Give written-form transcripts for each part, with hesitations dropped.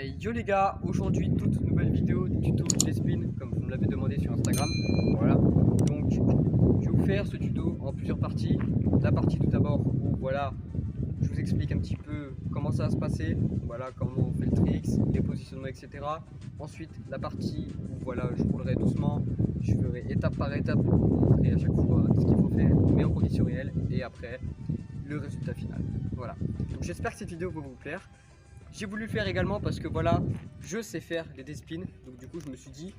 Hey, yo les gars, aujourd'hui toute nouvelle vidéo de tuto des spins comme vous me l'avez demandé sur Instagram. Voilà, donc je vais vous faire ce tuto en plusieurs parties. La partie tout d'abord où voilà, je vous explique un petit peu comment ça va se passer, voilà comment on fait le tricks, les positionnements, etc. Ensuite la partie où voilà, je roulerai doucement, je ferai étape par étape pour vous montrer à chaque fois ce qu'il faut faire, mais en conditions réelles, et après le résultat final. Voilà, donc j'espère que cette vidéo va vous plaire. J'ai voulu le faire également parce que voilà, je sais faire les D-spins, donc du coup je me suis dit,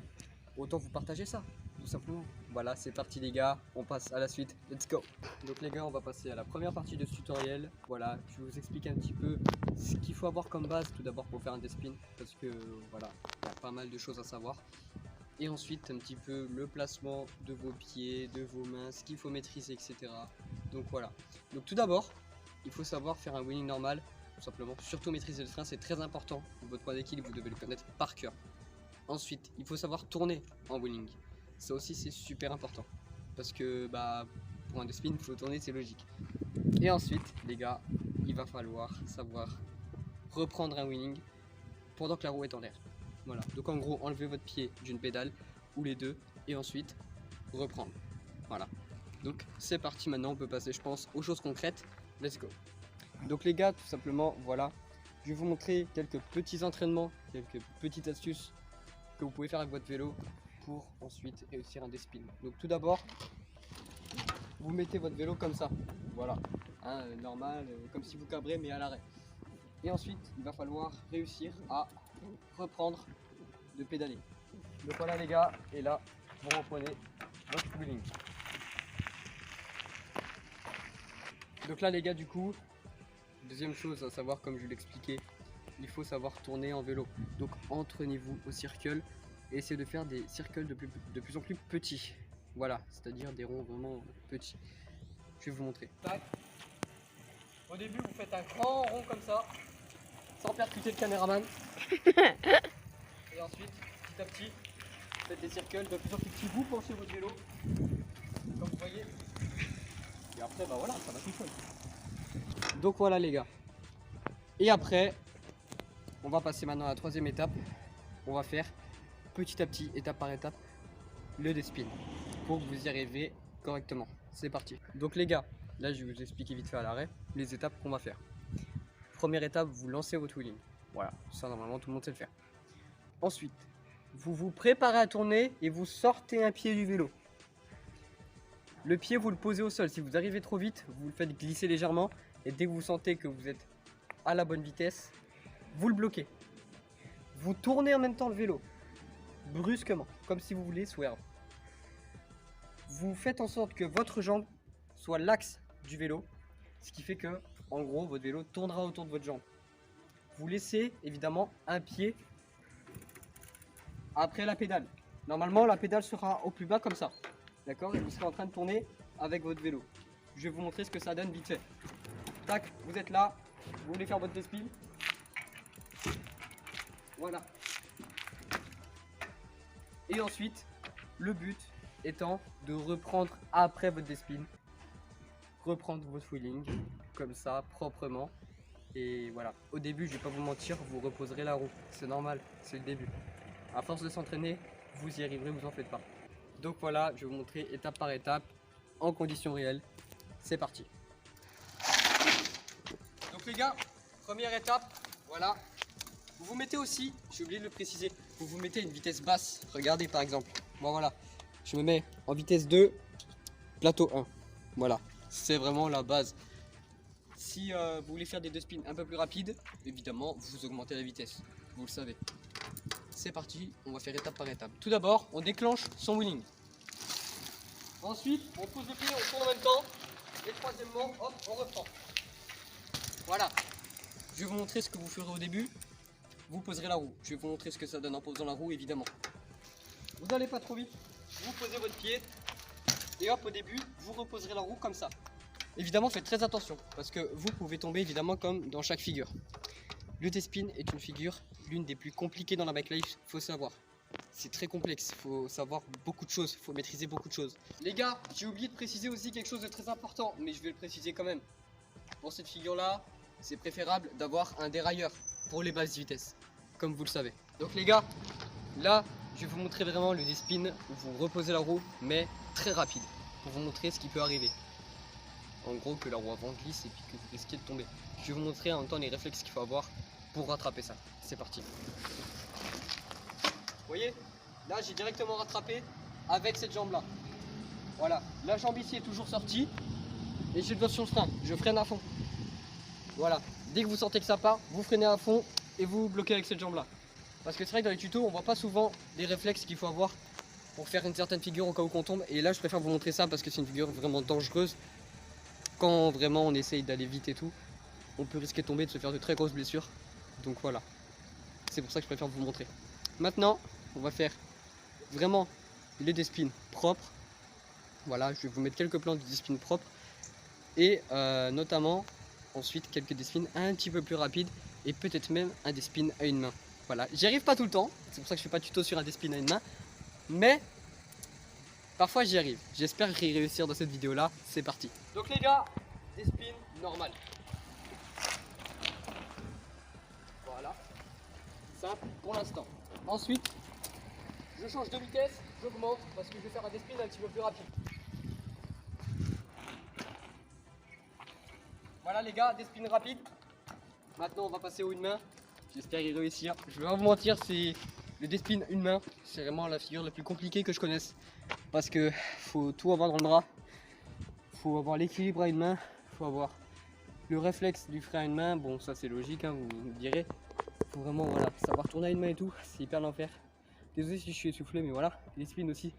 autant vous partager ça, tout simplement. Voilà, c'est parti les gars, on passe à la suite, let's go. Donc les gars, on va passer à la première partie de ce tutoriel. Voilà, je vais vous expliquer un petit peu ce qu'il faut avoir comme base tout d'abord pour faire un D-spin, parce que voilà, il y a pas mal de choses à savoir. Et ensuite un petit peu le placement de vos pieds, de vos mains, ce qu'il faut maîtriser, etc. Donc voilà, donc tout d'abord, il faut savoir faire un wheeling normal. Tout simplement, surtout maîtriser le frein, c'est très important. Votre point d'équilibre, vous devez le connaître par cœur. Ensuite, il faut savoir tourner en wheeling. Ça aussi, c'est super important. Parce que bah, pour un de spin, il faut tourner, c'est logique. Et ensuite, les gars, il va falloir savoir reprendre un wheeling pendant que la roue est en l'air. Voilà, donc en gros, enlevez votre pied d'une pédale ou les deux et ensuite reprendre. Voilà, donc c'est parti maintenant, on peut passer, je pense, aux choses concrètes. Let's go. Donc les gars, tout simplement, voilà, je vais vous montrer quelques petits entraînements, quelques petites astuces que vous pouvez faire avec votre vélo pour ensuite réussir un D-spin. Donc tout d'abord, vous mettez votre vélo comme ça, voilà, hein, normal, comme si vous cabrez mais à l'arrêt. Et ensuite, il va falloir réussir à reprendre de pédaler. Donc voilà les gars, et là, vous reprenez votre wheeling. Donc là les gars, du coup, deuxième chose à savoir, comme je l'expliquais, il faut savoir tourner en vélo. Donc entraînez-vous au circle et essayez de faire des circles de plus en plus petits. Voilà, c'est-à-dire des ronds vraiment petits. Je vais vous montrer. Tac. Au début, vous faites un grand rond comme ça, sans percuter le caméraman. Et ensuite, petit à petit, vous faites des circles de plus en plus petits. Vous penchez votre vélo, comme vous voyez. Et après, bah voilà, ça va tout seul. Donc voilà les gars. Et après, on va passer maintenant à la troisième étape. On va faire petit à petit, étape par étape, le D-spin pour que vous y arrivez correctement. C'est parti. Donc les gars, là je vais vous expliquer vite fait à l'arrêt les étapes qu'on va faire. Première étape, vous lancez votre wheeling. Voilà, ça normalement tout le monde sait le faire. Ensuite, vous vous préparez à tourner et vous sortez un pied du vélo. Le pied, vous le posez au sol. Si vous arrivez trop vite, vous le faites glisser légèrement et dès que vous sentez que vous êtes à la bonne vitesse, vous le bloquez. Vous tournez en même temps le vélo, brusquement, comme si vous voulez swerve. Vous faites en sorte que votre jambe soit l'axe du vélo, ce qui fait que, en gros, votre vélo tournera autour de votre jambe. Vous laissez évidemment un pied après la pédale. Normalement, la pédale sera au plus bas comme ça, d'accord? Et vous serez en train de tourner avec votre vélo. Je vais vous montrer ce que ça donne vite fait. Tac, vous êtes là, vous voulez faire votre D-spin. Voilà. Et ensuite, le but étant de reprendre après votre D-spin, reprendre votre wheeling comme ça, proprement. Et voilà, au début, je vais pas vous mentir, vous reposerez la roue, c'est normal, c'est le début. À force de s'entraîner, vous y arriverez, vous en faites pas. Donc voilà, je vais vous montrer étape par étape, en conditions réelles. C'est parti. Donc les gars, première étape, voilà. Vous vous mettez aussi, j'ai oublié de le préciser, vous vous mettez une vitesse basse. Regardez par exemple, moi voilà, je me mets en vitesse 2, plateau 1. Voilà, c'est vraiment la base. Si vous voulez faire des D-spins un peu plus rapides, évidemment, vous augmentez la vitesse, vous le savez. C'est parti, on va faire étape par étape. Tout d'abord, on déclenche son wheeling. Ensuite, on pose le pied, on tourne en même temps. Et troisièmement, hop, on reprend. Voilà. Je vais vous montrer ce que vous ferez au début. Vous poserez la roue. Je vais vous montrer ce que ça donne en posant la roue, évidemment. Vous n'allez pas trop vite. Vous posez votre pied. Et hop, au début, vous reposerez la roue comme ça. Évidemment, faites très attention. Parce que vous pouvez tomber, évidemment, comme dans chaque figure. Le D-spin est une figure l'une des plus compliquées dans la bike life, faut savoir. C'est très complexe, faut savoir beaucoup de choses, faut maîtriser beaucoup de choses. Les gars, j'ai oublié de préciser aussi quelque chose de très important, mais je vais le préciser quand même. Pour cette figure là, c'est préférable d'avoir un dérailleur pour les basses vitesses. comme vous le savez. Donc les gars, là je vais vous montrer vraiment le D-spin où vous reposez la roue, mais très rapide, pour vous montrer ce qui peut arriver. En gros, que la roue avant glisse et puis que vous risquez de tomber. Je vais vous montrer en même temps les réflexes qu'il faut avoir pour rattraper ça. C'est parti. Vous voyez, là j'ai directement rattrapé avec cette jambe là. Voilà, la jambe ici est toujours sortie et j'ai le doigt sur le frein, je freine à fond. Voilà, dès que vous sentez que ça part, vous freinez à fond et vous bloquez avec cette jambe là. Parce que c'est vrai que dans les tutos, on voit pas souvent les réflexes qu'il faut avoir pour faire une certaine figure au cas où qu'on tombe. Et là, je préfère vous montrer ça parce que c'est une figure vraiment dangereuse. Quand vraiment on essaye d'aller vite et tout, on peut risquer de tomber et de se faire de très grosses blessures. Donc voilà, c'est pour ça que je préfère vous montrer. Maintenant, on va faire vraiment les D-spins propres. Voilà, je vais vous mettre quelques plans de D-spins propres. Et notamment, ensuite, quelques D-spins un petit peu plus rapides. Et peut-être même un D-spin à une main. Voilà, j'y arrive pas tout le temps. C'est pour ça que je fais pas de tuto sur un D-spin à une main. Mais parfois j'y arrive. J'espère y réussir dans cette vidéo là. C'est parti. Donc les gars, D-spin normal. Voilà. Simple pour l'instant. Ensuite, je change de vitesse, j'augmente parce que je vais faire un D-spin un petit peu plus rapide. Voilà les gars, D-spin rapide. Maintenant on va passer aux une main. J'espère y réussir. Je vais pas vous mentir, c'est le D-spin une main. C'est vraiment la figure la plus compliquée que je connaisse. Parce que faut tout avoir dans le bras. Faut avoir l'équilibre à une main. Faut avoir le réflexe du frein à une main. Bon, ça c'est logique, hein, vous me direz. Faut vraiment voilà, savoir tourner à une main et tout. C'est hyper l'enfer. Désolé si je suis essoufflé, mais voilà. Les spins aussi,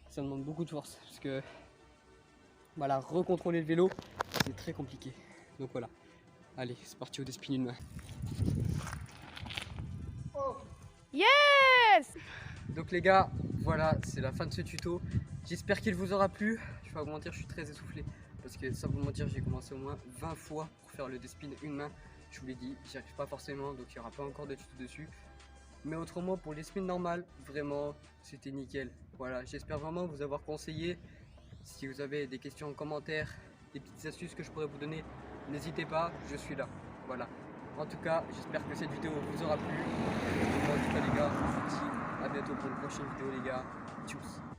ça demande beaucoup de force. Parce que voilà, recontrôler le vélo, c'est très compliqué. Donc voilà. Allez, c'est parti au D-spin une main. Yes! Donc les gars, voilà, c'est la fin de ce tuto. J'espère qu'il vous aura plu. Je vais pas vous mentir, je suis très essoufflé. Parce que sans vous mentir, j'ai commencé au moins 20 fois pour faire le D-spin une main. Je vous l'ai dit, j'y arrive pas forcément, donc il n'y aura pas encore de tuto dessus. Mais autrement, pour les spins normales, vraiment, c'était nickel. Voilà, j'espère vraiment vous avoir conseillé. Si vous avez des questions en commentaire, des petites astuces que je pourrais vous donner, n'hésitez pas, je suis là. Voilà. En tout cas, j'espère que cette vidéo vous aura plu. En tout cas les gars, je vous dis à bientôt pour une prochaine vidéo les gars. Tchuss.